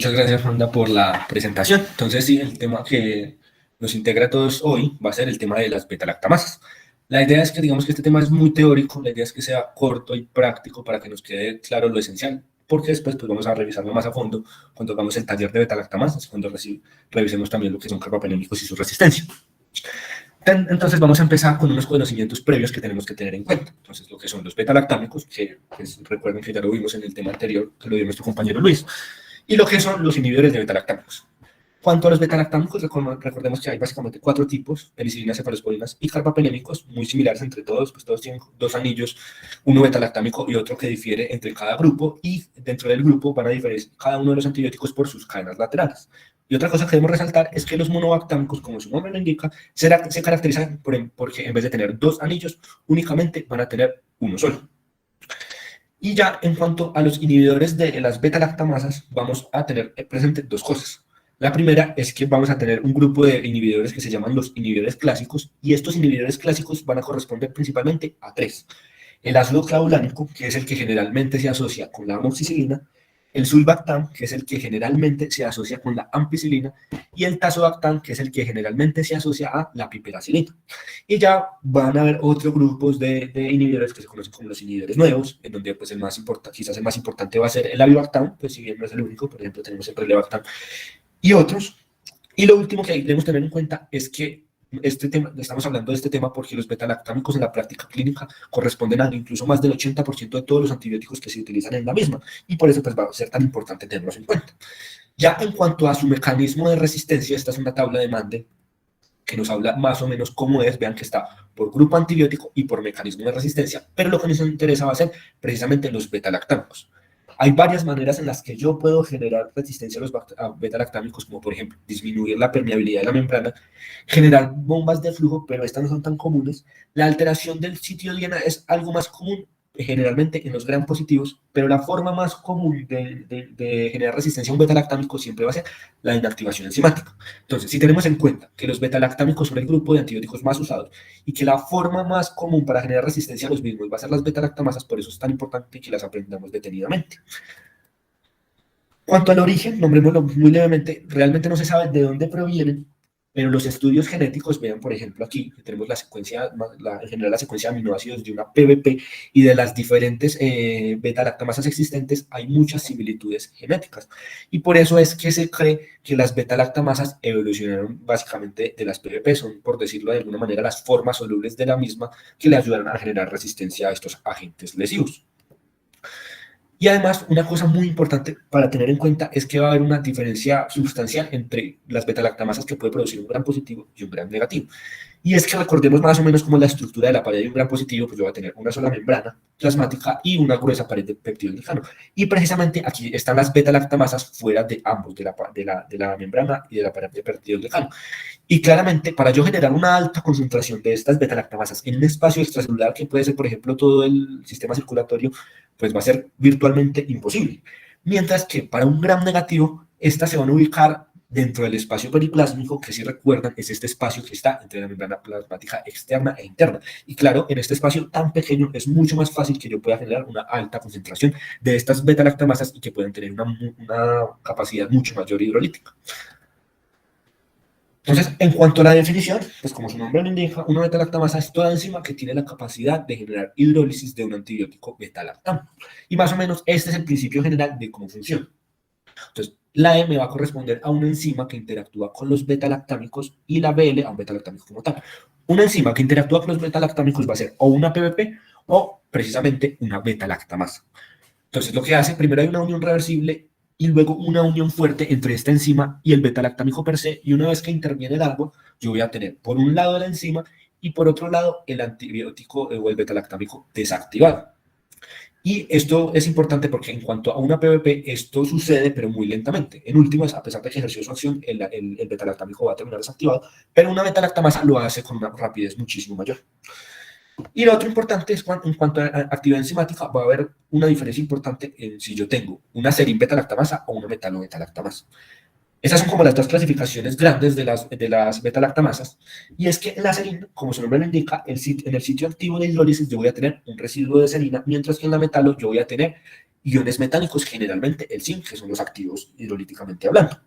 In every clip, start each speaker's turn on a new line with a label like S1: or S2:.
S1: Muchas gracias, Wanda, por la presentación. Entonces, sí, el tema que nos integra a todos hoy va a ser el tema de las beta-lactamasas. La idea es que, digamos que este tema es muy teórico, la idea es que sea corto y práctico para que nos quede claro lo esencial, porque después pues, vamos a revisarlo más a fondo cuando hagamos el taller de beta-lactamasas, cuando revisemos también lo que son carbapenémicos y su resistencia. Entonces vamos a empezar con unos conocimientos previos que tenemos que tener en cuenta. Entonces, lo que son los beta-lactámicos, que recuerden que ya lo vimos en el tema anterior, que lo dio nuestro compañero Luis, y lo que son los inhibidores de beta-lactámicos. Cuanto a los beta-lactámicos, recordemos que hay básicamente 4 tipos: penicilinas, cefalosporinas y carbapenémicos, muy similares entre todos, pues todos tienen 2 anillos, uno beta-lactámico y otro que difiere entre cada grupo, y dentro del grupo van a diferir cada uno de los antibióticos por sus cadenas laterales. Y otra cosa que debemos resaltar es que los monobactámicos, como su nombre lo indica, se caracterizan porque en vez de tener 2 anillos, únicamente van a tener uno solo. Y ya en cuanto a los inhibidores de las beta-lactamasas, vamos a tener presente 2 cosas. La primera es que vamos a tener un grupo de inhibidores que se llaman los inhibidores clásicos, y estos inhibidores clásicos van a corresponder principalmente a 3. El ácido clavulánico, que es el que generalmente se asocia con la amoxicilina; el sulbactam, que es el que generalmente se asocia con la ampicilina; y el tazobactam, que es el que generalmente se asocia a la piperacilina. Y ya van a haber otros grupos de inhibidores que se conocen como los inhibidores nuevos, en donde pues quizás el más importante va a ser el avibactam, pues si bien no es el único. Por ejemplo, tenemos el relebactam y otros. Y lo último que debemos tener en cuenta es que estamos hablando de este tema porque los beta-lactámicos en la práctica clínica corresponden a incluso más del 80% de todos los antibióticos que se utilizan en la misma, y por eso pues va a ser tan importante tenerlos en cuenta. Ya en cuanto a su mecanismo de resistencia, esta es una tabla de Mande que nos habla más o menos cómo es. Vean que está por grupo antibiótico y por mecanismo de resistencia, pero lo que nos interesa va a ser precisamente los beta-lactámicos. Hay varias maneras en las que yo puedo generar resistencia a los beta-lactámicos, como por ejemplo disminuir la permeabilidad de la membrana, generar bombas de flujo, pero estas no son tan comunes. La alteración del sitio diana es algo más común, generalmente en los gram positivos, pero la forma más común de generar resistencia a un beta-lactámico siempre va a ser la inactivación enzimática. Entonces, si tenemos en cuenta que los beta-lactámicos son el grupo de antibióticos más usados y que la forma más común para generar resistencia a los mismos va a ser las beta-lactamasas, por eso es tan importante que las aprendamos detenidamente. Cuanto al origen, nombrémoslo muy levemente, realmente no se sabe de dónde provienen, pero los estudios genéticos, vean por ejemplo aquí, que tenemos la secuencia, en general la secuencia de aminoácidos de una PBP, y de las diferentes beta-lactamasas existentes hay muchas similitudes genéticas, y por eso es que se cree que las beta-lactamasas evolucionaron básicamente de las PBP, son, por decirlo de alguna manera, las formas solubles de la misma que le ayudaron a generar resistencia a estos agentes lesivos. Y además, una cosa muy importante para tener en cuenta es que va a haber una diferencia sustancial entre las beta-lactamasas que puede producir un gram positivo y un gram negativo. Y es que recordemos más o menos cómo la estructura de la pared de un gram positivo, pues yo voy a tener una sola membrana plasmática y una gruesa pared de peptidoglicano. Y precisamente aquí están las beta-lactamasas fuera de ambos, de la membrana y de la pared de peptidoglicano. Y claramente, para yo generar una alta concentración de estas beta-lactamasas en un espacio extracelular, que puede ser, por ejemplo, todo el sistema circulatorio, pues va a ser virtualmente imposible. Mientras que para un gram negativo, estas se van a ubicar dentro del espacio periplásmico, que si recuerdan es este espacio que está entre la membrana plasmática externa e interna. Y claro, en este espacio tan pequeño es mucho más fácil que yo pueda generar una alta concentración de estas beta-lactamasas y que puedan tener una capacidad mucho mayor hidrolítica. Entonces, en cuanto a la definición, pues como su nombre lo indica, una beta-lactamasa es toda enzima que tiene la capacidad de generar hidrólisis de un antibiótico beta-lactam. Y más o menos este es el principio general de cómo funciona. Entonces, la E me va a corresponder a una enzima que interactúa con los beta-lactámicos y la BL a un beta-lactámico como tal. Una enzima que interactúa con los beta-lactámicos va a ser o una PBP o precisamente una beta-lactamasa. Entonces, lo que hace, primero hay una unión reversible y luego una unión fuerte entre esta enzima y el beta-lactámico per se, y una vez que interviene el árbol, yo voy a tener por un lado la enzima y por otro lado el antibiótico o el beta-lactámico desactivado. Y esto es importante porque en cuanto a una PBP, esto sucede pero muy lentamente. En últimas, a pesar de que ejerció su acción, el beta-lactámico va a terminar desactivado, pero una beta-lactamasa lo hace con una rapidez muchísimo mayor. Y lo otro importante es en cuanto a actividad enzimática, va a haber una diferencia importante en si yo tengo una serin beta-lactamasa o una metalo-beta-lactamasa. Esas son como las dos clasificaciones grandes de las beta-lactamasas, y es que en la serina, como su nombre lo indica, en el sitio activo de hidrólisis yo voy a tener un residuo de serina, mientras que en la metalo yo voy a tener iones metálicos, generalmente el zinc, que son los activos hidrolíticamente hablando.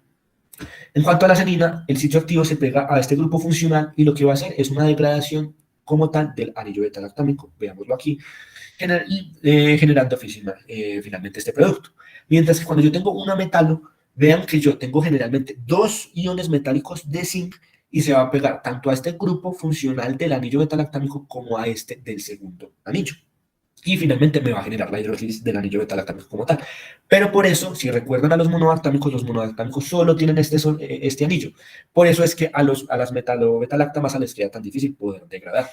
S1: En cuanto a la serina, el sitio activo se pega a este grupo funcional y lo que va a hacer es una degradación como tal del anillo beta-lactámico, veámoslo aquí, generando finalmente este producto. Mientras que cuando yo tengo una metalo, vean que yo tengo generalmente dos iones metálicos de zinc y se va a pegar tanto a este grupo funcional del anillo beta-lactámico como a este del segundo anillo. Y finalmente me va a generar la hidrólisis del anillo beta-lactámico como tal. Pero por eso, si recuerdan a los monoactámicos solo tienen este anillo. Por eso es que a las metalo-beta-lactamasas les queda tan difícil poder degradar.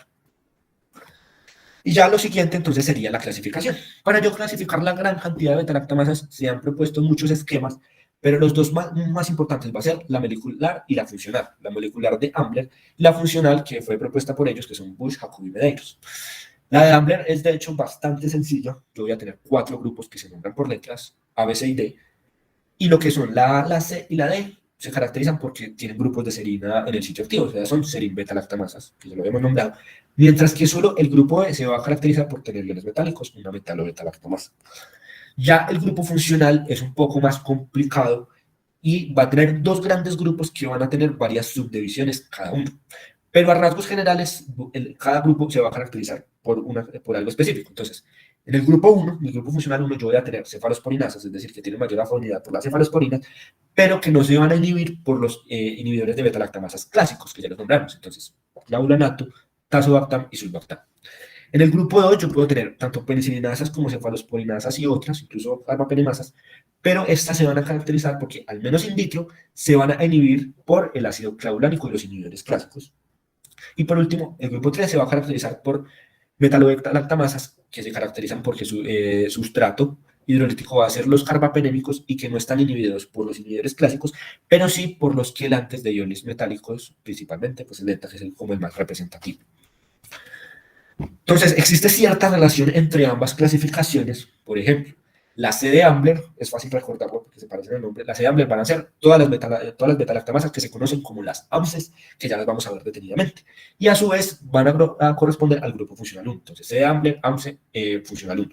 S1: Y ya lo siguiente entonces sería la clasificación. Para yo clasificar la gran cantidad de beta-lactamasas se han propuesto muchos esquemas, pero los dos más importantes va a ser la molecular y la funcional. La molecular de Ambler y la funcional que fue propuesta por ellos, que son Bush, Jacobi y Medeiros. La de Ambler es de hecho bastante sencilla. Yo voy a tener 4 grupos que se nombran por letras, A, B, C y D. Y lo que son la C y la D se caracterizan porque tienen grupos de serina en el sitio activo, o sea, son serin beta-lactamasas, que ya lo habíamos nombrado, mientras que solo el grupo E se va a caracterizar por tener iones metálicos, una metalo-beta-lactamasa. Ya el grupo funcional es un poco más complicado y va a tener dos grandes grupos que van a tener varias subdivisiones cada uno. Pero a rasgos generales, cada grupo se va a caracterizar por algo específico. Entonces, en el grupo 1, mi grupo funcional 1, yo voy a tener cefalosporinasas, es decir, que tienen mayor afinidad por las cefalosporinas, pero que no se van a inhibir por los inhibidores de beta-lactamasas clásicos, que ya los nombramos. Entonces, claulanato, tazobactam y sulbactam. En el grupo 2 yo puedo tener tanto penicilinasas como cefalosporinasas y otras, incluso carbapenemasas, pero estas se van a caracterizar porque, al menos in vitro, se van a inhibir por el ácido clavulánico y los inhibidores clásicos. Y por último, el grupo 3 se va a caracterizar por metalobeta-lactamasas, que se caracterizan porque su sustrato hidrolítico va a ser los carbapenémicos y que no están inhibidos por los inhibidores clásicos, pero sí por los quelantes de iones metálicos, principalmente pues el delta, que es como el más representativo. Entonces, existe cierta relación entre ambas clasificaciones. Por ejemplo, la C de Ambler, es fácil recordarlo porque se parecen al nombre, la C de Ambler van a ser todas las beta-lactamasas que se conocen como las AMSES, que ya las vamos a ver detenidamente. Y a su vez van a corresponder al grupo funcional 1. Entonces, C de Ambler, AMSE, funcional 1.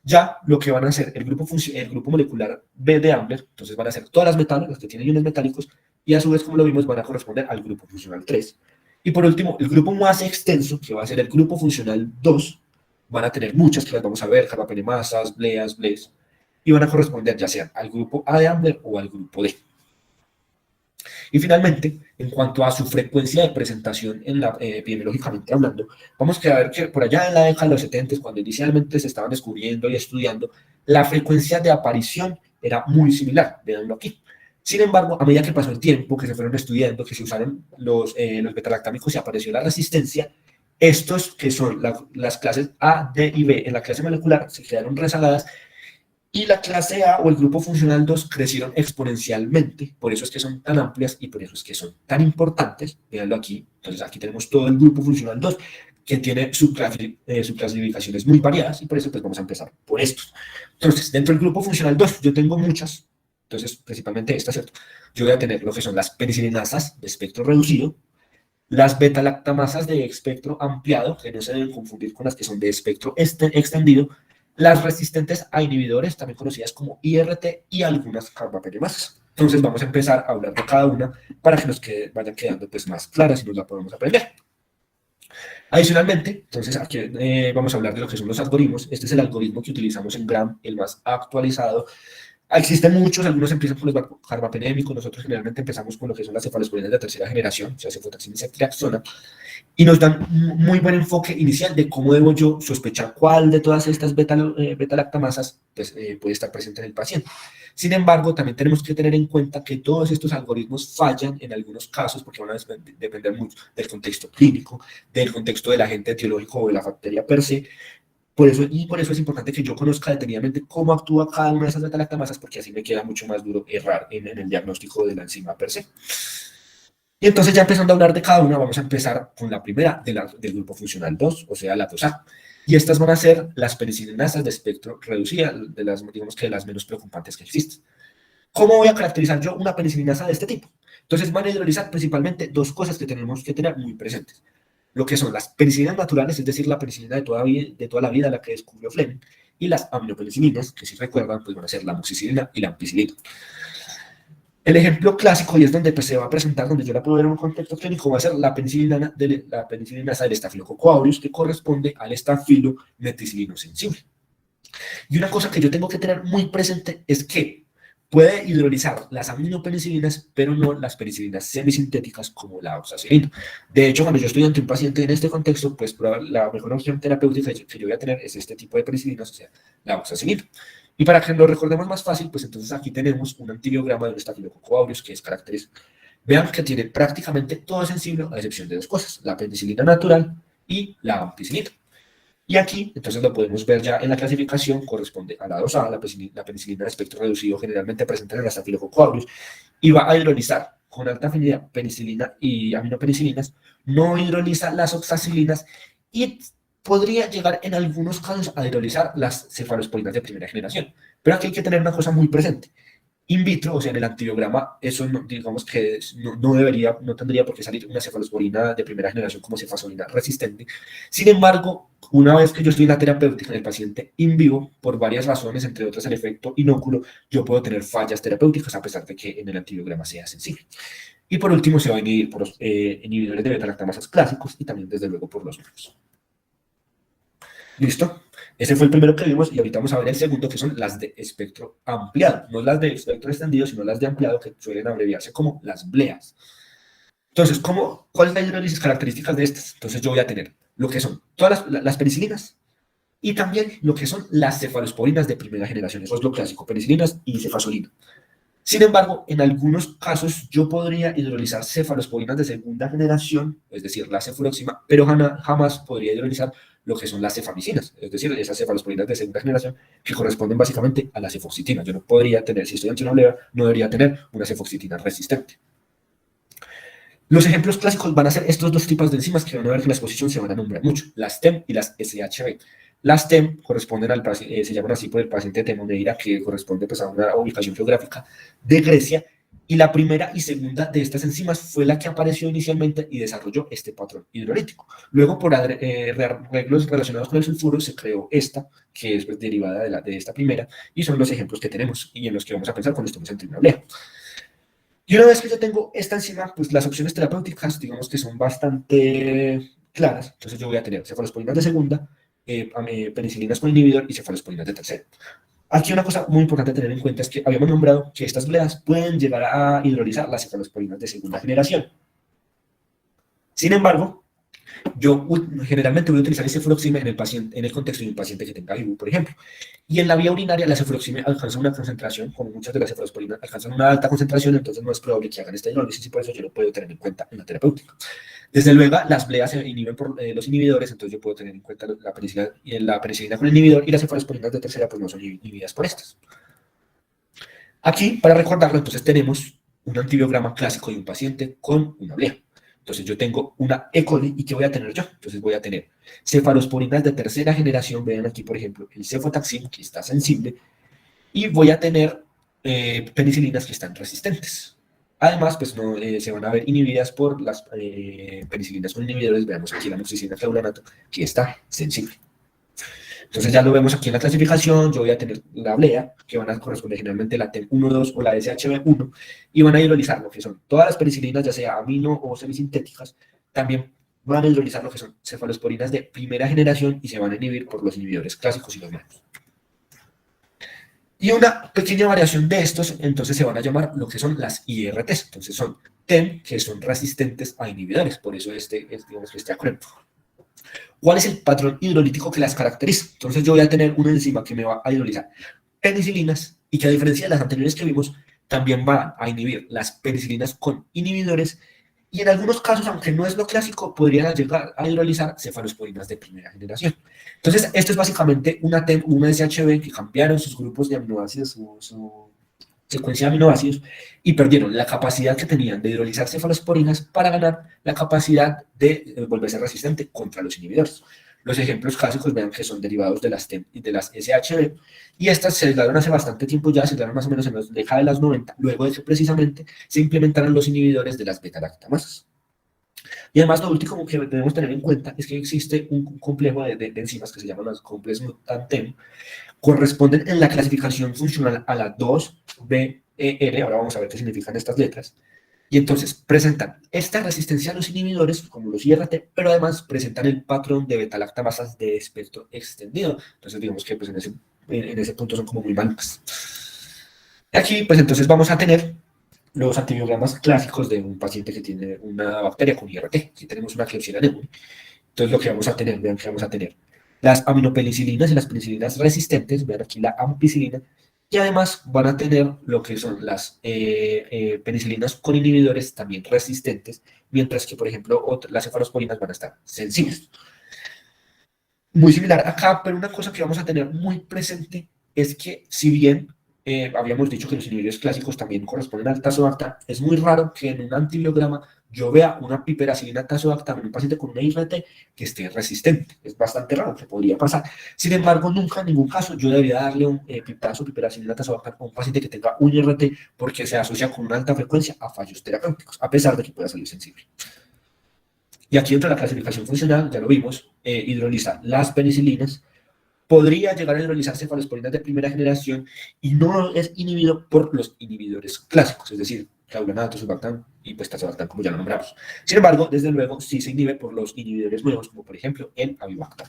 S1: Ya lo que van a hacer el grupo molecular B de Ambler, entonces van a ser todas las metalas, las que tienen iones metálicos, y a su vez, como lo vimos, van a corresponder al grupo funcional 3. Y por último, el grupo más extenso, que va a ser el grupo funcional 2, van a tener muchas que las vamos a ver, carbapenemasas, bleas, bles, y van a corresponder ya sea al grupo A de Ambler o al grupo D. Y finalmente, en cuanto a su frecuencia de presentación epidemiológicamente hablando, vamos a ver que por allá en la década de los 70, cuando inicialmente se estaban descubriendo y estudiando, la frecuencia de aparición era muy similar, veanlo aquí. Sin embargo, a medida que pasó el tiempo, que se fueron estudiando, que se usaron los beta-lactámicos y apareció la resistencia, estos que son las clases A, D y B en la clase molecular se quedaron rezagadas y la clase A o el grupo funcional 2 crecieron exponencialmente, por eso es que son tan amplias y por eso es que son tan importantes. Veanlo aquí, entonces aquí tenemos todo el grupo funcional 2 que tiene subclasificaciones muy variadas y por eso pues vamos a empezar por estos. Entonces, dentro del grupo funcional 2 yo tengo muchas, entonces principalmente esta, ¿cierto? Yo voy a tener lo que son las penicilinasas de espectro reducido, las beta-lactamasas de espectro ampliado, que no se deben confundir con las que son de espectro extendido, las resistentes a inhibidores, también conocidas como IRT, y algunas carbapenemasas. Entonces vamos a empezar a hablar de cada una para que nos vayan quedando pues, más claras y nos la podamos aprender. Adicionalmente, entonces aquí vamos a hablar de lo que son los algoritmos. Este es el algoritmo que utilizamos en GRAM, el más actualizado. Existen muchos, algunos empiezan con los carbapenémicos, nosotros generalmente empezamos con lo que son las cefalosporinas de tercera generación, o sea, cefotaxima y ceftriaxona, y nos dan muy buen enfoque inicial de cómo debo yo sospechar cuál de todas estas beta-lactamasas pues, puede estar presente en el paciente. Sin embargo, también tenemos que tener en cuenta que todos estos algoritmos fallan en algunos casos porque van a depender mucho del contexto clínico, del contexto del agente etiológico o de la bacteria per se. Por eso es importante que yo conozca detenidamente cómo actúa cada una de esas beta-lactamasas, porque así me queda mucho más duro errar en el diagnóstico de la enzima per se. Y entonces ya empezando a hablar de cada una, vamos a empezar con la primera del grupo funcional 2, o sea, la 2A. Y estas van a ser las penicilinasas de espectro reducida, digamos que de las menos preocupantes que existen. ¿Cómo voy a caracterizar yo una penicilinasa de este tipo? Entonces van a hidrolizar principalmente dos cosas que tenemos que tener muy presentes. Lo que son las penicilinas naturales, es decir, la penicilina de toda la vida, la que descubrió Fleming, y las aminopenicilinas, que si recuerdan, pues van a ser la amoxicilina y la ampicilina. El ejemplo clásico, y es donde pues, se va a presentar, donde yo la puedo ver en un contexto clínico, va a ser la penicilina del estafilococo aureus, que corresponde al estafilo meticilino sensible. Y una cosa que yo tengo que tener muy presente es que puede hidrolizar las aminopenicilinas, pero no las penicilinas semisintéticas como la oxacilina. De hecho, cuando yo estoy ante un paciente en este contexto, pues la mejor opción terapéutica que yo voy a tener es este tipo de penicilinas, o sea, la oxacilina. Y para que lo recordemos más fácil, pues entonces aquí tenemos un antibiograma de un estafilococo aureus que es característico. Vean que tiene prácticamente todo sensible, a excepción de dos cosas, la penicilina natural y la ampicilina. Y aquí, entonces lo podemos ver ya en la clasificación, corresponde a la 2A, la penicilina de espectro reducido, generalmente presente en el estafilococo aureus, y va a hidrolizar con alta afinidad penicilina y aminopenicilinas, no hidroliza las oxacilinas y podría llegar en algunos casos a hidrolizar las cefalosporinas de primera generación. Pero aquí hay que tener una cosa muy presente. In vitro, o sea, en el antibiograma, eso no, digamos que no tendría por qué salir una cefalosporina de primera generación como cefazolina resistente. Sin embargo, una vez que yo estoy en la terapéutica en el paciente in vivo, por varias razones, entre otras el efecto inóculo, yo puedo tener fallas terapéuticas a pesar de que en el antibiograma sea sensible. Y por último, se va a inhibir por los inhibidores de beta-lactamasas clásicos y también, desde luego, por los nuevos. ¿Listo? Ese fue el primero que vimos y ahorita vamos a ver el segundo, que son las de espectro ampliado. No las de espectro extendido, sino las de ampliado, que suelen abreviarse como las BLEAS. Entonces, ¿cuál es la hidrólisis características de estas? Entonces yo voy a tener lo que son todas las penicilinas y también lo que son las cefalosporinas de primera generación. Eso es lo clásico, penicilinas y cefazolina. Sin embargo, en algunos casos yo podría hidrolizar cefalosporinas de segunda generación, es decir, la cefuroxima, pero jamás podría hidrolizar lo que son las cefamicinas, es decir, esas cefalosporinas de segunda generación que corresponden básicamente a la cefoxitina. Yo no podría tener, si estoy ante una blea, no debería tener una cefoxitina resistente. Los ejemplos clásicos van a ser estos dos tipos de enzimas que van a ver que en la exposición se van a nombrar mucho, las TEM y las SHB. Las TEM corresponden al paciente, se llaman así por el paciente de Temoneira, que corresponde pues, a una ubicación geográfica de Grecia, y la primera y segunda de estas enzimas fue la que apareció inicialmente y desarrolló este patrón hidrolítico. Luego, por arreglos relacionados con el sulfuro, se creó esta, que es pues, derivada de esta primera, y son los ejemplos que tenemos y en los que vamos a pensar cuando estemos ante una blea. Y una vez que yo tengo esta enzima, pues las opciones terapéuticas, digamos que son bastante claras. Entonces yo voy a tener cefalosporinas de segunda, penicilinas con inhibidor y cefalosporinas de tercera. Aquí una cosa muy importante a tener en cuenta es que habíamos nombrado que estas bleas pueden llegar a hidrolizar las cefalosporinas de segunda generación. Sin embargo, yo generalmente voy a utilizar cefuroxima en el contexto de un paciente que tenga IBU, por ejemplo. Y en la vía urinaria la cefuroxima alcanza una concentración, como muchas de las cefalosporinas alcanzan una alta concentración, entonces no es probable que hagan esta hidrólisis y por eso yo lo puedo tener en cuenta en la terapéutica. Desde luego, las bleas se inhiben por los inhibidores, entonces yo puedo tener en cuenta la penicilina con el inhibidor y las cefalosporinas de tercera pues no son inhibidas por estas. Aquí, para recordarlo, entonces tenemos un antibiograma clásico de un paciente con una blea. Entonces yo tengo una E. coli y ¿qué voy a tener yo? Entonces voy a tener cefalosporinas de tercera generación, vean aquí por ejemplo el cefotaxim que está sensible y voy a tener penicilinas que están resistentes. Además, pues no, se van a ver inhibidas por las penicilinas con inhibidores, veamos aquí la amoxicilina clavulonato que está sensible. Entonces ya lo vemos aquí en la clasificación, yo voy a tener la blea, que van a corresponder generalmente la TEM1,2 o la SHB1, y van a hidrolizar lo que son todas las penicilinas, ya sea amino o semisintéticas, también van a hidrolizar lo que son cefalosporinas de primera generación y se van a inhibir por los inhibidores clásicos y los nuevos. Y una pequeña variación de estos, entonces se van a llamar lo que son las IRTs, entonces son TEM, que son resistentes a inhibidores, por eso digamos que este acrónimo. ¿Cuál es el patrón hidrolítico que las caracteriza? Entonces yo voy a tener una enzima que me va a hidrolizar penicilinas y que a diferencia de las anteriores que vimos, también va a inhibir las penicilinas con inhibidores y en algunos casos, aunque no es lo clásico, podrían llegar a hidrolizar cefalosporinas de primera generación. Entonces esto es básicamente una TEM, una SHB que cambiaron sus grupos de aminoácidos, su secuencia de aminoácidos y perdieron la capacidad que tenían de hidrolizar cefalosporinas para ganar la capacidad de volverse resistente contra los inhibidores. Los ejemplos clásicos, vean que son derivados de las TEM y de las SHB, y estas se daron hace bastante tiempo ya, se daron más o menos en la década de las 90, luego de que precisamente se implementaron los inhibidores de las beta-lactamasas. Y además, lo último que debemos tener en cuenta es que existe un complejo de enzimas que se llaman los complejos Mutantem, corresponden en la clasificación funcional a la 2BER, ahora vamos a ver qué significan estas letras, y entonces presentan esta resistencia a los inhibidores, como los IRT, pero además presentan el patrón de beta-lactamasas de espectro extendido. Entonces digamos que pues, en ese punto son como muy malucas. Aquí pues entonces vamos a tener los antibiogramas clásicos de un paciente que tiene una bacteria con IRT. Aquí tenemos una Klebsiella pneumoniae. Entonces lo que vamos a tener, vean que vamos a tener las aminopenicilinas y las penicilinas resistentes, vean aquí la ampicilina, y además van a tener lo que son las penicilinas con inhibidores también resistentes, mientras que, por ejemplo, las cefalosporinas van a estar sensibles. Muy similar acá, pero una cosa que vamos a tener muy presente es que si bien habíamos dicho que los inhibidores clásicos también corresponden al tazobactam, es muy raro que en un antibiograma yo vea una piperacilina tazobactam en un paciente con una IRT que esté resistente. Es bastante raro, que podría pasar. Sin embargo, nunca en ningún caso yo debería darle un piperacilina tazobactam a un paciente que tenga un IRT porque se asocia con una alta frecuencia a fallos terapéuticos, a pesar de que pueda salir sensible. Y aquí entra la clasificación funcional, ya lo vimos, hidroliza las penicilinas, podría llegar a hidrolizar cefalosporinas de primera generación y no es inhibido por los inhibidores clásicos, es decir, clavulanate, sulbactam y pues tazobactam, como ya lo nombramos. Sin embargo, desde luego, sí se inhibe por los inhibidores nuevos, como por ejemplo el avibactam.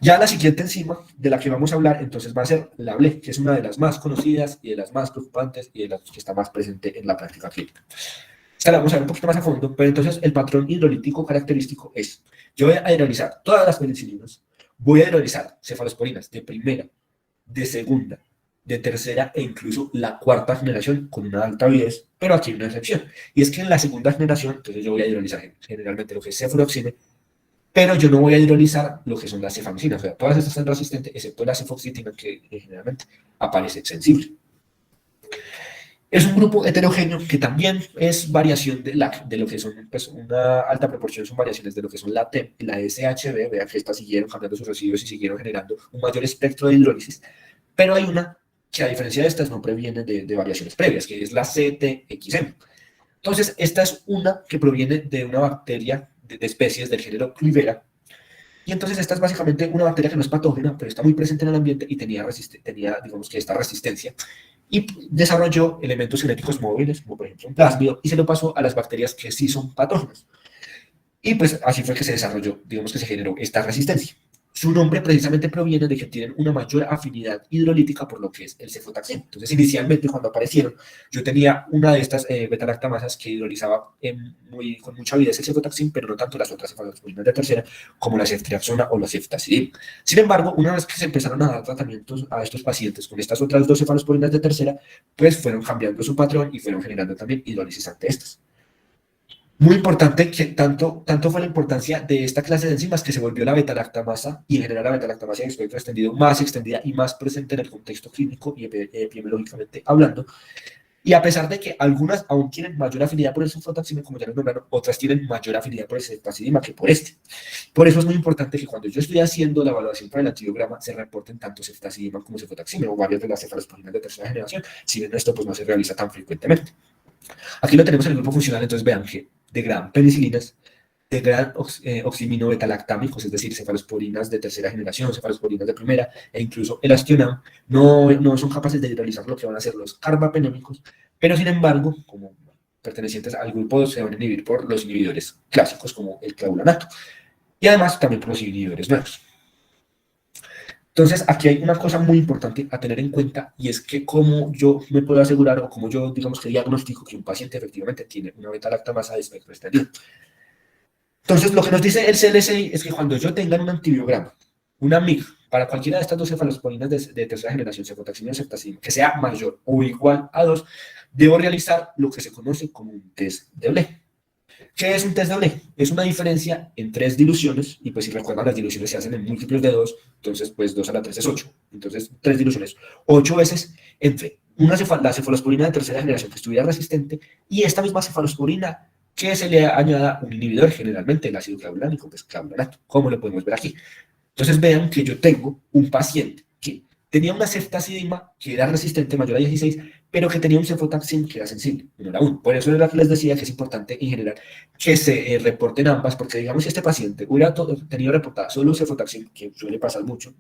S1: Ya la siguiente enzima de la que vamos a hablar, entonces, va a ser la BLE, que es una de las más conocidas y de las más preocupantes y de las que está más presente en la práctica clínica. Esta la vamos a ver un poquito más a fondo, pero entonces el patrón hidrolítico característico es, yo voy a hidrolizar todas las penicilinas, voy a hidrolizar cefalosporinas de primera, de segunda, de tercera e incluso la cuarta generación con una alta avidez, pero aquí hay una excepción. Y es que en la segunda generación, entonces yo voy a hidrolizar generalmente lo que es cefuroxime, pero yo no voy a hidrolizar lo que son las cefamicinas. O sea, todas estas están resistentes, excepto la cefoxitina, que generalmente aparece sensible. Es un grupo heterogéneo que también es variación de lo que son, pues una alta proporción son variaciones de lo que son la TEM y la SHB, vean que estas siguieron cambiando sus residuos y siguieron generando un mayor espectro de hidrólisis, pero hay una que a diferencia de estas no previene de variaciones previas, que es la CTXM. Entonces, esta es una que proviene de una bacteria de especies del género Clivera, y entonces esta es básicamente una bacteria que no es patógena, pero está muy presente en el ambiente y tenía digamos que esta resistencia, y desarrolló elementos genéticos móviles, como por ejemplo un plásmido, y se lo pasó a las bacterias que sí son patógenas. Y pues así fue que se desarrolló, digamos que se generó esta resistencia. Su nombre precisamente proviene de que tienen una mayor afinidad hidrolítica por lo que es el cefotaxim. Entonces, inicialmente, cuando aparecieron, yo tenía una de estas beta-lactamasas que hidrolizaba con mucha avidez el cefotaxim, pero no tanto las otras cefalosporinas de tercera, como la ceftriaxona o la ceftazidime. Sin embargo, una vez que se empezaron a dar tratamientos a estos pacientes con estas otras dos cefalosporinas de tercera, pues fueron cambiando su patrón y fueron generando también hidrólisis ante estas. Muy importante que tanto fue la importancia de esta clase de enzimas que se volvió la beta-lactamasa y en general la beta-lactamasa en espectro extendido más extendida y más presente en el contexto clínico y epidemiológicamente hablando. Y a pesar de que algunas aún tienen mayor afinidad por el sulfotaxime, como ya lo nombraron, otras tienen mayor afinidad por el ceftazidima que por este. Por eso es muy importante que cuando yo estoy haciendo la evaluación para el antibiograma se reporten tanto ceftazidima como cefotaxime o varias de las cefalosporinas de tercera generación. Si bien esto pues no se realiza tan frecuentemente. Aquí lo tenemos en el grupo funcional, entonces vean que degradan penicilinas, degradan oximino-betalactámicos, es decir, cefalosporinas de tercera generación, cefalosporinas de primera, e incluso el astionam, no son capaces de hidrolizar lo que van a hacer los carbapenémicos, pero sin embargo, como pertenecientes al grupo, se van a inhibir por los inhibidores clásicos, como el clavulanato, y además también por los inhibidores nuevos. Entonces, aquí hay una cosa muy importante a tener en cuenta y es que cómo yo me puedo asegurar o cómo yo, digamos que diagnostico que un paciente efectivamente tiene una beta-lactamasa de espectro extendido. Entonces, lo que nos dice el CLSI es que cuando yo tenga un antibiograma, una MIG, para cualquiera de estas dos cefalosporinas de tercera generación, cefotaximia o ceftazidima, que sea mayor o igual a 2, debo realizar lo que se conoce como un test de Blé. ¿Qué es un test de Blé? Es una diferencia en tres diluciones, y pues si recuerdan las diluciones se hacen en múltiplos de 2, entonces pues 2 a la 3 es 8. Entonces, tres diluciones, 8 veces entre la cefalosporina de tercera generación que estuviera resistente y esta misma cefalosporina que se le añada un inhibidor, generalmente el ácido clavulánico, que es clavulanato, como lo podemos ver aquí. Entonces vean que yo tengo un paciente que tenía una ceftazidima que era resistente mayor a 16, pero que tenía un cefotaxim que era sensible, menor a 1. Por eso era que les decía que es importante en general que se reporten ambas, porque digamos si este paciente hubiera tenido reportada solo cefotaxim, que suele pasar mucho,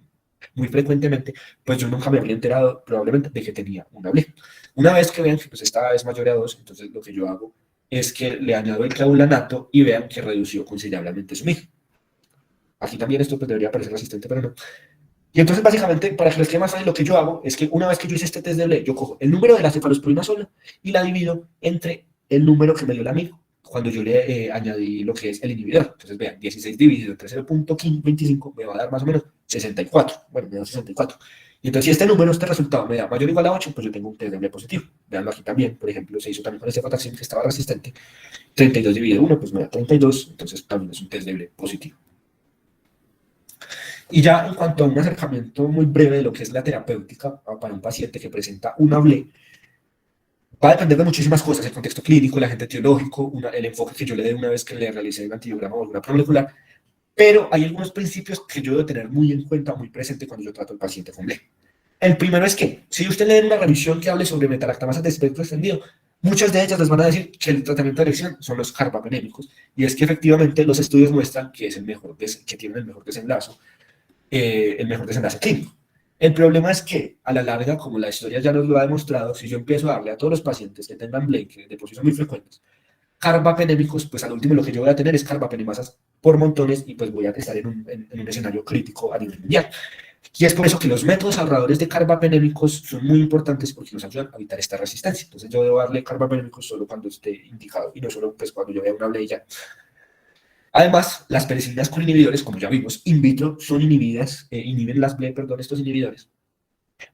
S1: muy frecuentemente, pues yo nunca me habría enterado probablemente de que tenía una BLE. Una vez que vean que pues esta es mayor a 2, entonces lo que yo hago es que le añado el clavulanato y vean que redució considerablemente su MIG. Aquí también esto pues, debería parecer resistente, pero no. Y entonces, básicamente, para que les quede más fácil, lo que yo hago es que una vez que yo hice este test de BLE, yo cojo el número de la cefalosporina sola y la divido entre el número que me dio el amigo cuando yo le añadí lo que es el inhibidor. Entonces, vean, 16 dividido entre 0.25 me va a dar más o menos 64. Bueno, me da 64. Y entonces, si este número, este resultado me da mayor o igual a 8, pues yo tengo un test de BLE positivo. Veanlo aquí también, por ejemplo, se hizo también con este cefotaxim que estaba resistente. 32 dividido 1, pues me da 32, entonces también es un test de BLE positivo. Y ya en cuanto a un acercamiento muy breve de lo que es la terapéutica para un paciente que presenta una BLE, va a depender de muchísimas cosas, el contexto clínico, el agente etiológico, el enfoque que yo le dé una vez que le realicé el antibiograma o alguna molecular, pero hay algunos principios que yo debo tener muy en cuenta, muy presente cuando yo trato al paciente con BLE. El primero es que, si usted lee una revisión que hable sobre metalactamasas de espectro extendido, muchas de ellas les van a decir que el tratamiento de elección son los carbapenémicos, y es que efectivamente los estudios muestran que es el mejor, que tienen el mejor desenlace clínico. El problema es que, a la larga, como la historia ya nos lo ha demostrado, si yo empiezo a darle a todos los pacientes que tengan BLE, que de por sí son muy frecuentes, carbapenémicos, pues al último lo que yo voy a tener es carbapenemasas por montones y pues voy a estar en un escenario crítico a nivel mundial. Y es por eso que los métodos ahorradores de carbapenémicos son muy importantes porque nos ayudan a evitar esta resistencia. Entonces yo debo darle carbapenémicos solo cuando esté indicado y no solo pues, cuando yo vea una BLE ya. Además, las penicilinas con inhibidores, como ya vimos, in vitro, son inhibidas, inhiben las BLE, perdón, estos inhibidores,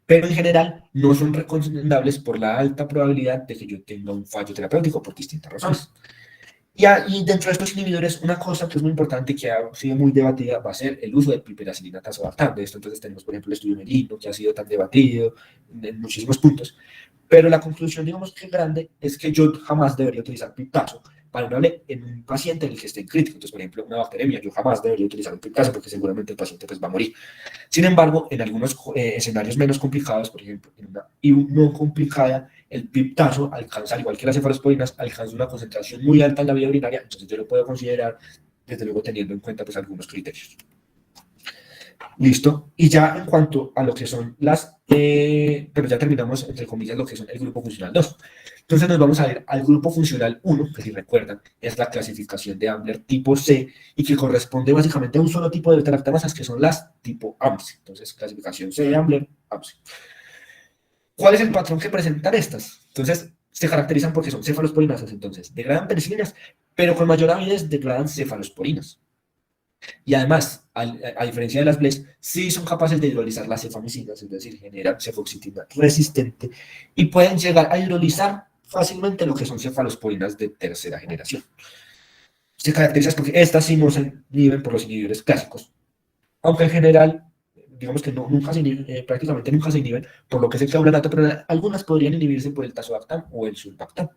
S1: pero en general no son recomendables por la alta probabilidad de que yo tenga un fallo terapéutico por distintas razones. Y dentro de estos inhibidores, una cosa que es muy importante y que ha sido muy debatida va a ser el uso de piperacilina tazobactam. De esto entonces tenemos, por ejemplo, el estudio Merino, que ha sido tan debatido en muchísimos puntos. Pero la conclusión, digamos que grande, es que yo jamás debería utilizar piptazo para una BLE en un paciente en el que esté en crítico. Entonces, por ejemplo, una bacteremia, yo jamás debería utilizar un piptazo porque seguramente el paciente pues, va a morir. Sin embargo, en algunos escenarios menos complicados, por ejemplo, en una IU no complicada, el piptazo alcanza, al igual que las cefalosporinas, alcanza una concentración muy alta en la vía urinaria, entonces yo lo puedo considerar, desde luego teniendo en cuenta pues, algunos criterios. Listo. Y ya en cuanto a lo que son pero ya terminamos, entre comillas, lo que son el grupo funcional 2. Entonces nos vamos a ir al grupo funcional 1, que si recuerdan, es la clasificación de Ambler tipo C, y que corresponde básicamente a un solo tipo de beta-lactamasas, que son las tipo AMSI. Entonces, clasificación C de Ambler, AMSI. ¿Cuál es el patrón que presentan estas? Entonces, se caracterizan porque son cefalosporinasas, entonces, degradan penicilinas, pero con mayor avidez degradan cefalosporinas. Y además, a diferencia de las BLEs, sí son capaces de hidrolizar las cefamicinas, es decir, generan cefoxitina resistente y pueden llegar a hidrolizar fácilmente lo que son cefalosporinas de tercera generación. Se caracterizan porque estas sí no se inhiben por los inhibidores clásicos, aunque en general, digamos que nunca se inhiben, prácticamente nunca se inhiben por lo que es el clavulanato, pero algunas podrían inhibirse por el tazobactam o el sulbactam.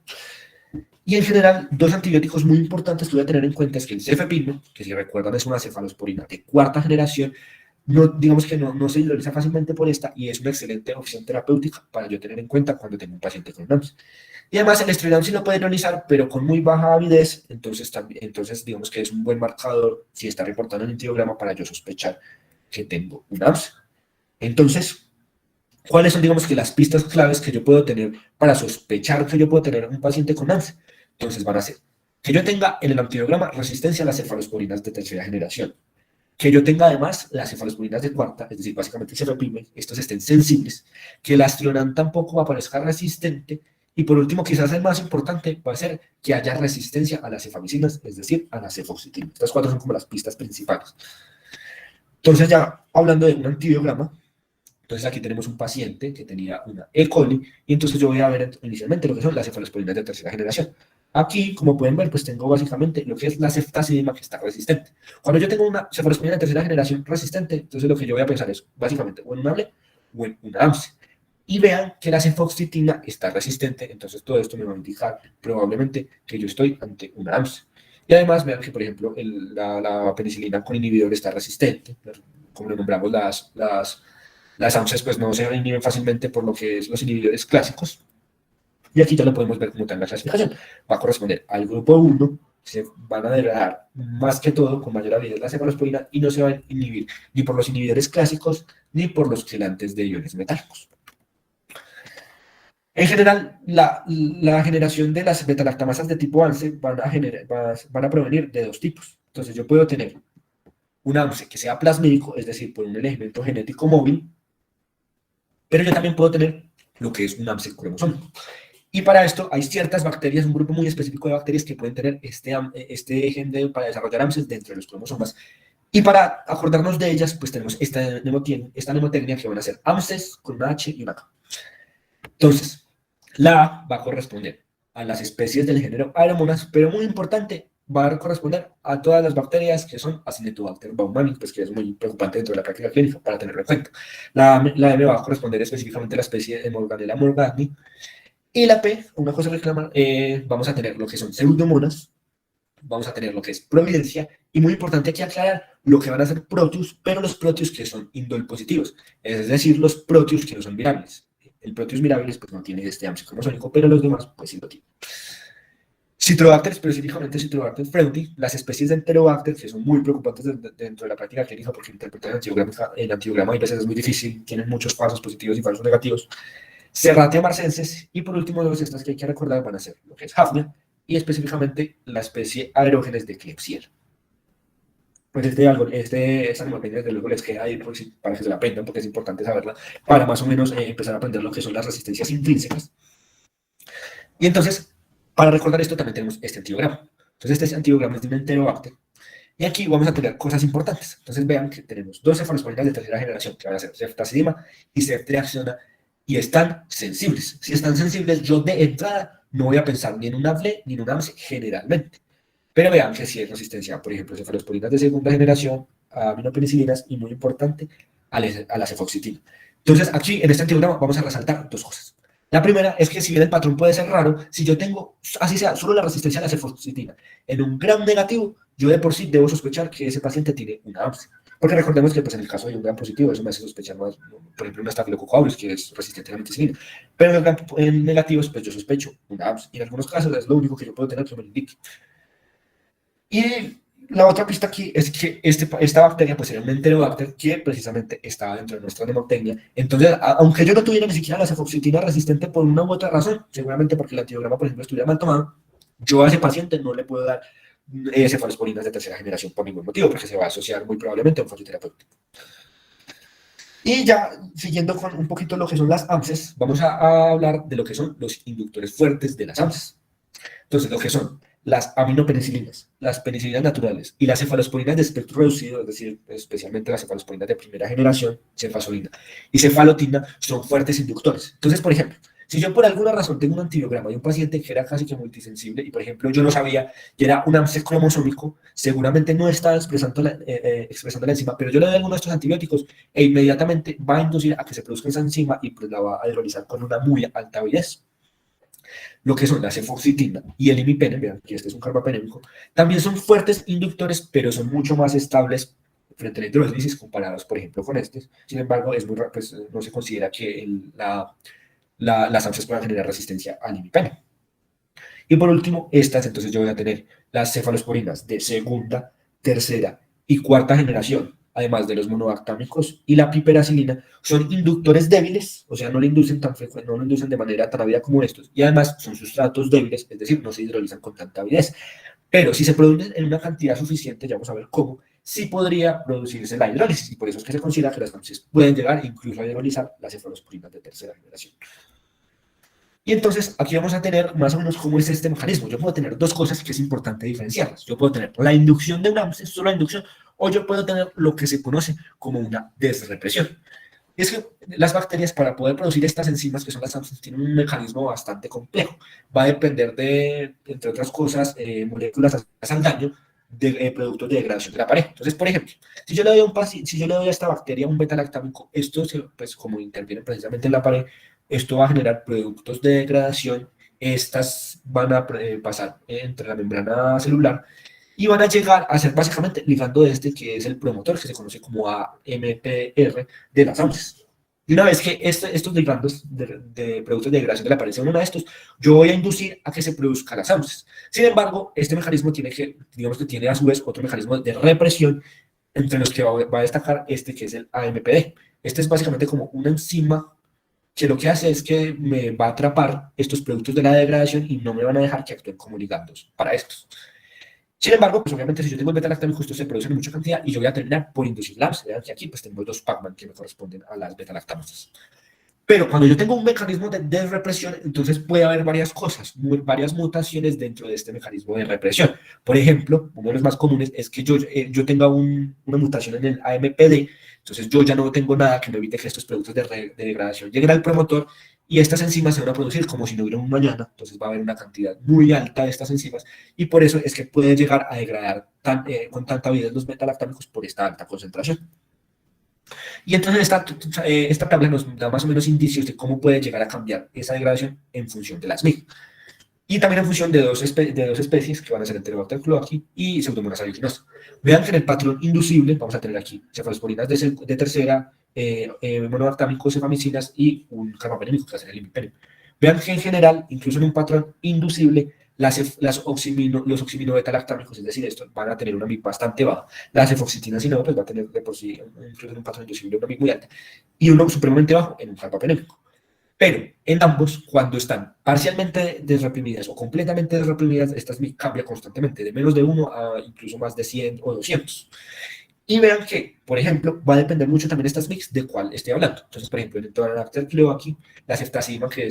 S1: Y en general, dos antibióticos muy importantes que voy a tener en cuenta es que el cefepime, que si recuerdan es una cefalosporina de cuarta generación, no, digamos que no se hidroliza fácilmente por esta y es una excelente opción terapéutica para yo tener en cuenta cuando tengo un paciente con NAMS. Y además el estridam sí lo puede hidrolizar, pero con muy baja avidez, entonces digamos que es un buen marcador si está reportando un antibiograma para yo sospechar que tengo un NAMS. Entonces, ¿cuáles son, digamos que las pistas claves que yo puedo tener para sospechar que yo puedo tener un paciente con NAMS? Entonces van a ser que yo tenga en el antibiograma resistencia a las cefalosporinas de tercera generación, que yo tenga además las cefalosporinas de cuarta, es decir, básicamente el cefepime, estos estén sensibles, que el astronam tampoco aparezca resistente, y por último, quizás el más importante, va a ser que haya resistencia a las cefamicinas, es decir, a la cefoxitina. Estas cuatro son como las pistas principales. Entonces ya hablando de un antibiograma, entonces aquí tenemos un paciente que tenía una E. coli y entonces yo voy a ver inicialmente lo que son las cefalosporinas de tercera generación. Aquí, como pueden ver, pues tengo básicamente lo que es la ceftazidima que está resistente. Cuando yo tengo una cefalosporina de tercera generación resistente, entonces lo que yo voy a pensar es básicamente o en una BLE o en una AMSI. y vean que la cefoxitina está resistente, entonces todo esto me va a indicar probablemente que yo estoy ante una AMSE. Y además vean que, por ejemplo, la penicilina con inhibidor está resistente, como lo nombramos las AMSES, pues no se inhiben fácilmente por lo que es los inhibidores clásicos. Y aquí ya lo podemos ver como tal la clasificación. Va a corresponder al grupo 1, se van a degradar más que todo con mayor habilidad la cefalosporina y no se van a inhibir ni por los inhibidores clásicos ni por los xilantes de iones metálicos. En general, la generación de las betalactamasas de tipo ANSE van a provenir de dos tipos. Entonces yo puedo tener un ANSE que sea plasmídico, es decir, por un elemento genético móvil, pero yo también puedo tener lo que es un ANSE cromosómico. Y para esto hay ciertas bacterias, un grupo muy específico de bacterias que pueden tener este gen para desarrollar AMSES dentro de los cromosomas. Y para acordarnos de ellas, pues tenemos esta mnemotecnia que van a ser AMSES con una H y una K. Entonces, la A va a corresponder a las especies del género Aeromonas, pero muy importante, va a corresponder a todas las bacterias que son Acinetobacter baumannii, pues que es muy preocupante dentro de la práctica clínica para tenerlo en cuenta. La M va a corresponder específicamente a la especie de Morganella morgani. Y la P, una cosa que reclamar, vamos a tener lo que son pseudomonas, vamos a tener lo que es providencia, y muy importante aquí aclarar lo que van a ser proteus, pero los proteus que son indol positivos, es decir, los proteus que no son virables. El proteus mirabilis pues no tiene este AMSE cromosómico, pero los demás pues sí lo tienen. Citrobacter, específicamente Citrobacter freudii, las especies de Enterobacter, que son muy preocupantes dentro de la práctica clínica porque interpretar el antiograma a veces es muy difícil, tienen muchos falsos positivos y falsos negativos. Serratia marcenses, y por último, dos estas que hay que recordar van a ser lo que es Hafnia y específicamente la especie Aerogenes de Klebsiella. Pues esta mnemotecnia desde luego les queda ahí para que se la aprendan porque es importante saberla para más o menos empezar a aprender lo que son las resistencias intrínsecas. Y entonces, para recordar esto también tenemos este antiograma. Entonces este antiograma es de un Enterobacter y aquí vamos a tener cosas importantes. Entonces vean que tenemos dos cefalosporinas de tercera generación que van a ser ceftazidima y ceftriaxona y están sensibles. Si están sensibles, yo de entrada no voy a pensar ni en un AFLE ni en un AMSE generalmente. Pero vean que si hay resistencia, por ejemplo, cefalosporinas de segunda generación, a aminopenicilinas y muy importante, a la cefoxitina. Entonces aquí en este antiograma vamos a resaltar dos cosas. La primera es que si bien el patrón puede ser raro, si yo tengo, así sea, solo la resistencia a la cefoxitina en un gram negativo, yo de por sí debo sospechar que ese paciente tiene una AMSE. Porque recordemos que pues, en el caso de un gram positivo, eso me hace sospechar más, por ejemplo, un Staphylococcus aureus, que es resistente a la ampicilina. Pero en negativos, pues yo sospecho una AMSE. Y en algunos casos es lo único que yo puedo tener que me lo indique. Y la otra pista aquí es que esta bacteria pues era un Enterobacter que precisamente estaba dentro de nuestra mnemotecnia. Entonces, aunque yo no tuviera ni siquiera la cefoxitina resistente por una u otra razón, seguramente porque el antiograma, por ejemplo, estuviera mal tomado, yo a ese paciente no le puedo dar cefalosporinas de tercera generación por ningún motivo, porque se va a asociar muy probablemente a un fallo terapéutico. Y ya, siguiendo con un poquito lo que son las AMSES, vamos a hablar de lo que son los inductores fuertes de las AMSES. Entonces, lo que son las aminopenicilinas, las penicilinas naturales y las cefalosporinas de espectro reducido, es decir, especialmente las cefalosporinas de primera generación, cefasolina y cefalotina, son fuertes inductores. Entonces, por ejemplo, si yo por alguna razón tengo un antibiograma de un paciente que era casi que multisensible y, por ejemplo, yo no sabía que era un AMSE cromosómico, seguramente no estaba expresando la enzima, pero yo le doy alguno de estos antibióticos e inmediatamente va a inducir a que se produzca esa enzima y pues la va a hidrolizar con una muy alta avidez. Lo que son la cefoxitina y el imipenem, vean que este es un carbapenémico, también son fuertes inductores, pero son mucho más estables frente a la hidrólisis comparados, por ejemplo, con estos. Sin embargo, pues, no se considera que las AMSES puedan generar resistencia al imipenem. Y por último, estas, entonces yo voy a tener las cefalosporinas de segunda, tercera y cuarta generación, además de los monoactámicos y la piperacilina, son inductores débiles, o sea, no lo inducen no lo inducen de manera tan avidez como estos, y además son sustratos débiles, es decir, no se hidrolizan con tanta avidez. Pero si se producen en una cantidad suficiente, ya vamos a ver cómo, sí podría producirse la hidrólisis, y por eso es que se considera que las AMSES pueden llegar incluso a hidrolizar las cefalosporinas de tercera generación. Y entonces aquí vamos a tener más o menos cómo es este mecanismo. Yo puedo tener dos cosas que es importante diferenciarlas. Yo puedo tener la inducción de una AMSE, solo la inducción, o yo puedo tener lo que se conoce como una desrepresión. Y es que las bacterias para poder producir estas enzimas, que son las AMSES, tienen un mecanismo bastante complejo. Va a depender de, entre otras cosas, moléculas asociadas al daño de productos de degradación de la pared. Entonces, por ejemplo, si yo le doy a esta bacteria un beta-lactámico, esto, pues como interviene precisamente en la pared, esto va a generar productos de degradación, estas van a pasar entre la membrana celular y van a llegar a ser básicamente ligando de este que es el promotor, que se conoce como AMPR de las AUCES. Y una vez que estos ligandos de productos de degradación le aparecen uno de estos, yo voy a inducir a que se produzca las AUCES. Sin embargo, este mecanismo tiene que, digamos que tiene a su vez otro mecanismo de represión, entre los que va a destacar este que es el AMPD. Este es básicamente como una enzima que lo que hace es que me va a atrapar estos productos de la degradación y no me van a dejar que actúen como ligandos para estos. Sin embargo, pues obviamente si yo tengo el beta-lactámico, estos se producen en mucha cantidad y yo voy a terminar por inducir LAMS. Vean que aquí pues tengo dos Pacman que me corresponden a las beta-lactamasas. Pero cuando yo tengo un mecanismo de represión, entonces puede haber varias cosas, varias mutaciones dentro de este mecanismo de represión. Por ejemplo, uno de los más comunes es que yo tenga una mutación en el AMPD, entonces yo ya no tengo nada que me evite que estos productos de degradación lleguen al promotor y estas enzimas se van a producir como si no hubiera un mañana, entonces va a haber una cantidad muy alta de estas enzimas y por eso es que puede llegar a degradar con tanta avidez los beta-lactámicos por esta alta concentración. Y entonces esta tabla nos da más o menos indicios de cómo puede llegar a cambiar esa degradación en función de las MIG. Y también en función de dos especies que van a ser Enterobacter cloaci y Pseudomonas aeruginosa. Vean que en el patrón inducible vamos a tener aquí cefalosporinas de tercera, monobactámicos, cefamicinas y un carbapenémico que va a ser el imipenem. Vean que en general, incluso en un patrón inducible, los oximino-beta-lactámicos, es decir, estos van a tener una MIG bastante baja. La cefoxitina, si no, pues va a tener de por sí, incluso en un patrón inducible, una MIG muy alta. Y uno supremamente bajo en un carbapenémico. Pero en ambos, cuando están parcialmente desreprimidas o completamente desreprimidas, estas MIG cambian constantemente, de menos de 1 a incluso más de 100 o 200. Y vean que, por ejemplo, va a depender mucho también estas MIGs de cuál esté hablando. Entonces, por ejemplo, en el Enterobacter cloaci, la ceftazidima, que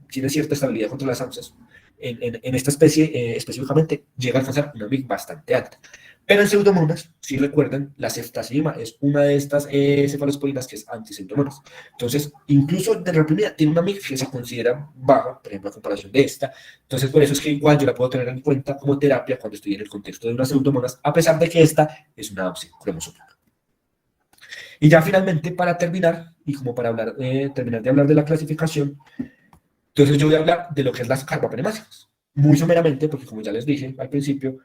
S1: tiene cierta estabilidad contra las AUCES, en esta especie específicamente llega a alcanzar una MIG bastante alta. Pero en Pseudomonas, si recuerdan, la ceftazidima es una de estas cefalosporinas que es anti-Pseudomonas. Entonces, incluso de reprimida, tiene una MIG que se considera baja, por ejemplo, a comparación de esta. Entonces, por eso es que igual yo la puedo tener en cuenta como terapia cuando estoy en el contexto de una Pseudomonas, a pesar de que esta es una AUCE cromosómica. Y ya finalmente, para terminar, y como para terminar de hablar de la clasificación, entonces yo voy a hablar de lo que es las carbapenemásicas. Muy someramente, porque como ya les dije al principio,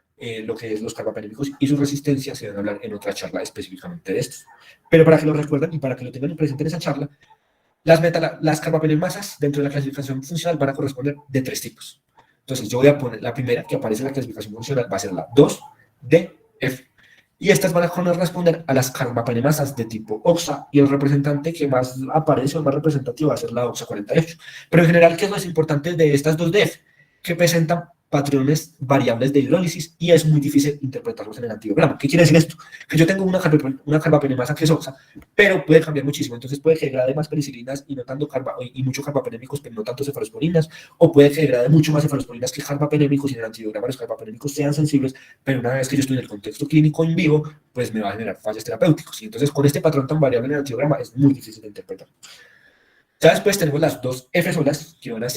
S1: lo que es los carbapenémicos y su resistencia se van a hablar en otra charla específicamente de estos. Pero para que lo recuerden y para que lo tengan presente en esa charla, las carbapenemasas dentro de la clasificación funcional van a corresponder de 3 tipos. Entonces yo voy a poner la primera que aparece en la clasificación funcional, va a ser la 2DF. Y estas van a corresponder a las carbapenemasas de tipo OXA, y el representante que más aparece o más representativo va a ser la OXA 48. Pero en general, ¿qué es lo más importante de estas 2DF? Que presentan patrones variables de hidrólisis y es muy difícil interpretarlos en el antibiograma. ¿Qué quiere decir esto? Que yo tengo una carbapenemasa que es OXA, pero puede cambiar muchísimo. Entonces puede que degrade más penicilinas y no tanto y mucho carbapenémicos, pero no tanto cefalosporinas, o puede que degrade mucho más cefalosporinas que carbapenémicos y en el antibiograma los carbapenémicos sean sensibles, pero una vez que yo estoy en el contexto clínico en vivo, pues me va a generar fallos terapéuticos. Y entonces con este patrón tan variable en el antibiograma es muy difícil de interpretar. Ya después tenemos las 2F solas, que van a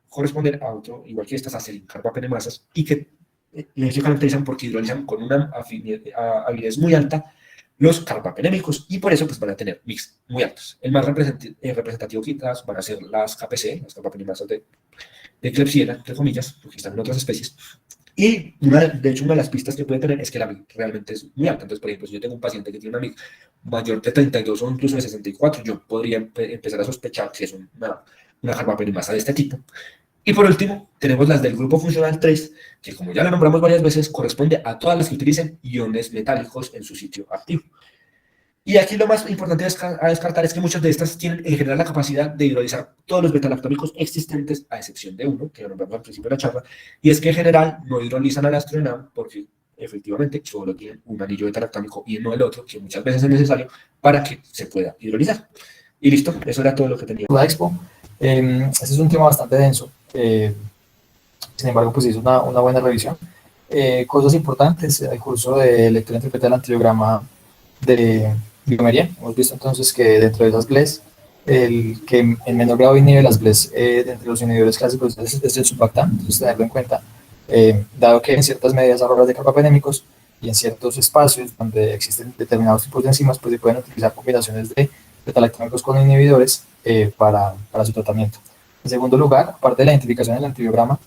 S1: corresponder a otro, igual que estas, a carbapenemasas, y que se caracterizan porque hidrolizan con una avidez muy alta los carbapenémicos, y por eso pues van a tener mix muy altos. El más representativo quizás van a ser las KPC, las carbapenemasas de Klebsiella, entre comillas, porque están en otras especies. Y de hecho, una de las pistas que puede tener es que la MIG realmente es muy alta. Entonces, por ejemplo, si yo tengo un paciente que tiene una MIG mayor de 32 o incluso de 64, yo podría empezar a sospechar que es una carbapenemasa de este tipo. Y por último, tenemos las del grupo funcional 3, que como ya lo nombramos varias veces, corresponde a todas las que utilicen iones metálicos en su sitio activo. Y aquí lo más importante a descartar es que muchas de estas tienen en general la capacidad de hidrolizar todos los betalactómicos existentes, a excepción de uno, que lo nombramos al principio de la charla, y es que en general no hidrolizan al astronam porque efectivamente solo tienen un anillo betalactómico y no el otro, que muchas veces es necesario para que se pueda hidrolizar. Y listo, eso era todo lo que tenía.
S2: La Expo, este es un tema bastante denso, sin embargo pues hizo una buena revisión. Cosas importantes, el curso de lectura e interpretación del antibiograma de biomería, hemos visto entonces que dentro de esas GLES, el que en menor grado inhibe las GLES de entre los inhibidores clásicos es el surfactán, entonces tenerlo en cuenta, dado que en ciertas medidas arroras de carbapenémicos y en ciertos espacios donde existen determinados tipos de enzimas, pues se pueden utilizar combinaciones de beta-lactámicos con inhibidores para su tratamiento. En segundo lugar, aparte de la identificación del antibiograma,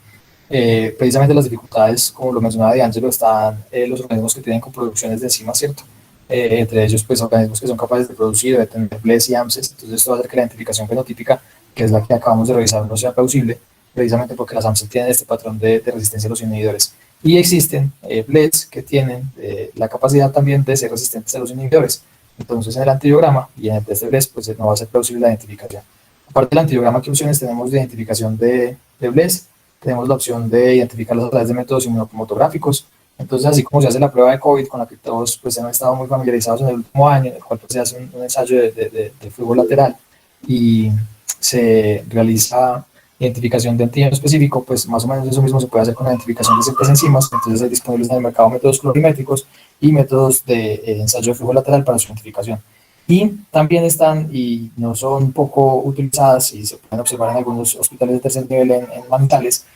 S2: precisamente las dificultades, como lo mencionaba D'Angelo, están los organismos que tienen coproducciones de enzimas, ¿cierto? Entre ellos, pues, organismos que son capaces de producir, de tener BLES y AMSES. Entonces, esto va a hacer que la identificación fenotípica, que es la que acabamos de revisar, no sea plausible, precisamente porque las AMSES tienen este patrón de resistencia a los inhibidores. Y existen BLES que tienen la capacidad también de ser resistentes a los inhibidores. Entonces, en el antibiograma y en el test de BLES, pues no va a ser plausible la identificación. Aparte del antibiograma, ¿qué opciones tenemos de identificación de BLES? Tenemos la opción de identificarlos a través de métodos inmunocromatográficos. Entonces, así como se hace la prueba de COVID, con la que todos pues, hemos estado muy familiarizados en el último año, en el cual pues, se hace un ensayo de flujo lateral y se realiza identificación de antígeno específico, pues más o menos eso mismo se puede hacer con la identificación de ciertas enzimas. Entonces, hay disponibles en el mercado métodos colorimétricos y métodos de ensayo de flujo lateral para su identificación. Y también están, y no son poco utilizadas, y se pueden observar en algunos hospitales de tercer nivel en manizales,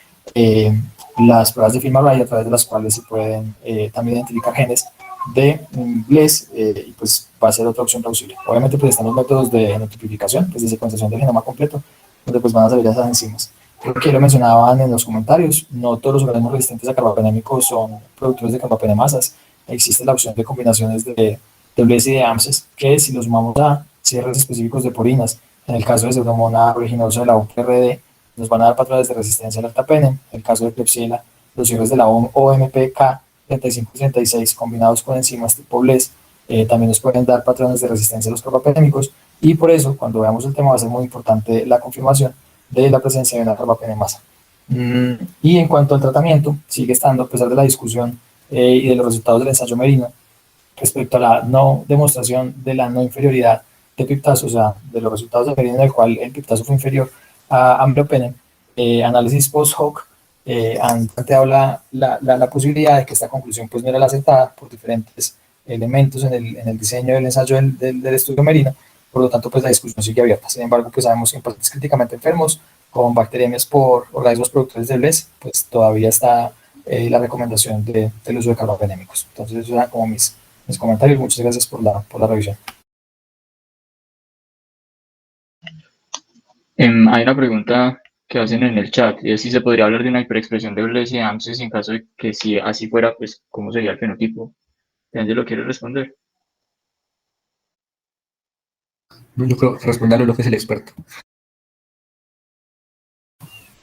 S2: las pruebas de FilmArray, a través de las cuales se pueden también identificar genes de BLES, y pues va a ser otra opción plausible. Obviamente pues están los métodos de genotipificación, pues de secuenciación del genoma completo, donde pues van a salir esas enzimas. Creo que lo mencionaban en los comentarios, no todos los organismos resistentes a carbapenémicos son productores de carbapenemasas. Existe la opción de combinaciones de BLES y de AMSES, que si los sumamos a cierres específicos de porinas, en el caso de Pseudomonas aeruginosa de la UPRD, nos van a dar patrones de resistencia al lactapene. En el caso de Klebsiella, los cierres de la OMPK 35 y 36 combinados con enzimas tipo BLES también nos pueden dar patrones de resistencia a los carbapenémicos, y por eso cuando veamos el tema va a ser muy importante la confirmación de la presencia de una carbapenemasa. Y en cuanto al tratamiento, sigue estando, a pesar de la discusión y de los resultados del ensayo Merino, respecto a la no demostración de la no inferioridad de Piptazo, o sea, de los resultados de Merino en el cual el Piptazo fue inferior a Ambropenen, análisis post-hoc han planteado la posibilidad de que esta conclusión pues no era la aceptada por diferentes elementos en el diseño del ensayo del estudio Merino. Por lo tanto, pues la discusión sigue abierta. Sin embargo, pues sabemos que en pacientes críticamente enfermos con bacteriemias por organismos productores de BLES, pues todavía está la recomendación del uso de carbapenémicos. Entonces, eso eran como mis comentarios. Muchas gracias por la revisión.
S3: Hay una pregunta que hacen en el chat, y es si se podría hablar de una hiperexpresión de BLES y AMSES en caso de que si así fuera, pues cómo sería el fenotipo. ¿Alguien lo quiere responder?
S1: Yo creo que responderlo lo que es el experto.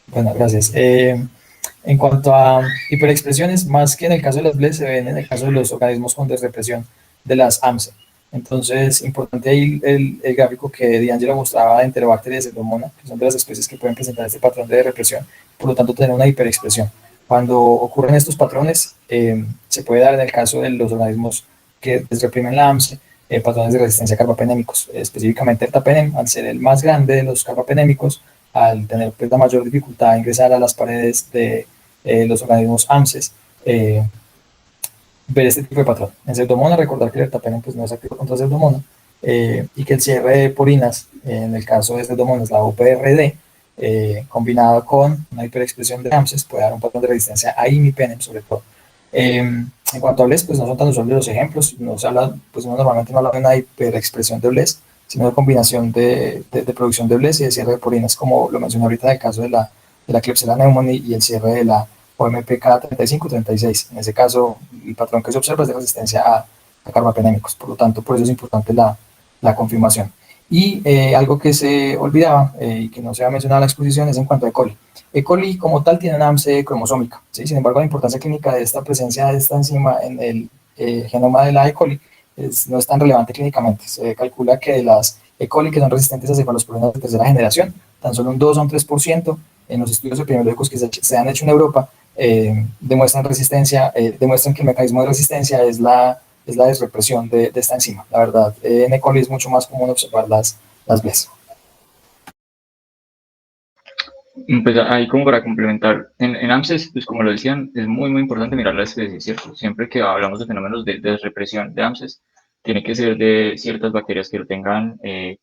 S2: Bueno, gracias. En cuanto a hiperexpresiones, más que en el caso de las BLES, se ven en el caso de los organismos con desrepresión de las AMSE. Entonces, importante ahí el gráfico que D'Angelo mostraba de Enterobacter y de Pseudomonas, que son de las especies que pueden presentar este patrón de represión, por lo tanto, tener una hiperexpresión. Cuando ocurren estos patrones, se puede dar en el caso de los organismos que desreprimen la AMSE, patrones de resistencia a carbapenémicos, específicamente el tapenem, al ser el más grande de los carbapenémicos, al tener pues, la mayor dificultad a ingresar a las paredes de los organismos AMSES, ver este tipo de patrón. En Pseudomonas, recordar que el ertapenem pues, no es activo contra Pseudomonas, y que el cierre de porinas, en el caso de Pseudomonas, la UPRD, combinado con una hiperexpresión de AMSES, puede dar un patrón de resistencia a imipenem, sobre todo. En cuanto a BLES, pues no son tan usuales los ejemplos, no se habla, pues uno normalmente no habla de una hiperexpresión de BLES, sino de combinación de producción de BLES y de cierre de porinas, como lo mencioné ahorita en el caso de la Klebsiella pneumoniae y el cierre de la OMPK 35-36. En ese caso, el patrón que se observa es de resistencia a carbapenémicos, por lo tanto, por eso es importante la confirmación. Y algo que se olvidaba y que no se ha mencionado en la exposición es en cuanto a E. coli. E. coli como tal tiene una AMSE cromosómica, ¿sí? Sin embargo, la importancia clínica de esta presencia de esta enzima en el genoma de la E. coli no es tan relevante clínicamente. Se calcula que de las E. coli que son resistentes a cefalosporinas de tercera generación, tan solo un 2 o un 3% en los estudios epidemiológicos que se han hecho en Europa demuestran resistencia, demuestran que el mecanismo de resistencia es la desrepresión de esta enzima. La verdad, en E. coli es mucho más común observar las BLES.
S3: Pues ahí como para complementar, en AMSES, pues como lo decían, es muy importante mirar la especie, ¿cierto? Siempre que hablamos de fenómenos de represión de AMSES, tiene que ser de ciertas bacterias que lo tengan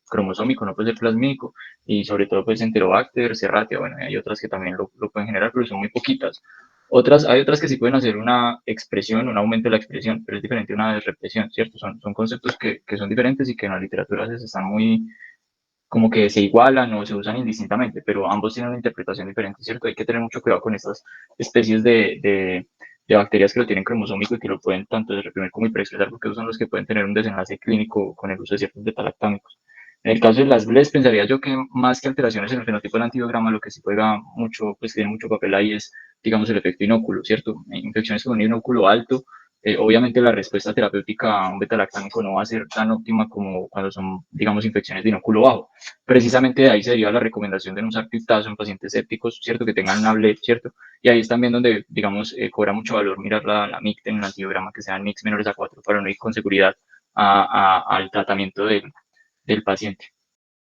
S3: cromosómico, no puede ser plasmídico, y sobre todo pues Enterobacter, Serratia, bueno, hay otras que también lo pueden generar, pero son muy poquitas. Hay otras que sí pueden hacer una expresión, un aumento de la expresión, pero es diferente a una desrepresión, ¿cierto? Son conceptos que son diferentes y que en la literatura a veces están muy, como que se igualan o se usan indistintamente, pero ambos tienen una interpretación diferente, ¿cierto? Hay que tener mucho cuidado con estas especies de bacterias que lo tienen cromosómico y que lo pueden tanto reprimir como hiperexpresar, porque esos son los que pueden tener un desenlace clínico con el uso de ciertos betalactámicos. En el caso de las BLES, pensaría yo que más que alteraciones en el fenotipo del antibiograma, lo que sí juega mucho, pues tiene mucho papel ahí es, digamos, el efecto inóculo, ¿cierto? En infecciones con un inóculo alto, obviamente la respuesta terapéutica a un betalactámico no va a ser tan óptima como cuando son, digamos, infecciones de inóculo bajo. Precisamente de ahí sería la recomendación de no usar triptazo en pacientes sépticos, ¿cierto? Que tengan una BLED, ¿cierto? Y ahí es también donde, digamos, cobra mucho valor mirar la MICT en el antibiograma, que sean MICs menores a 4 para no ir con seguridad al tratamiento del paciente.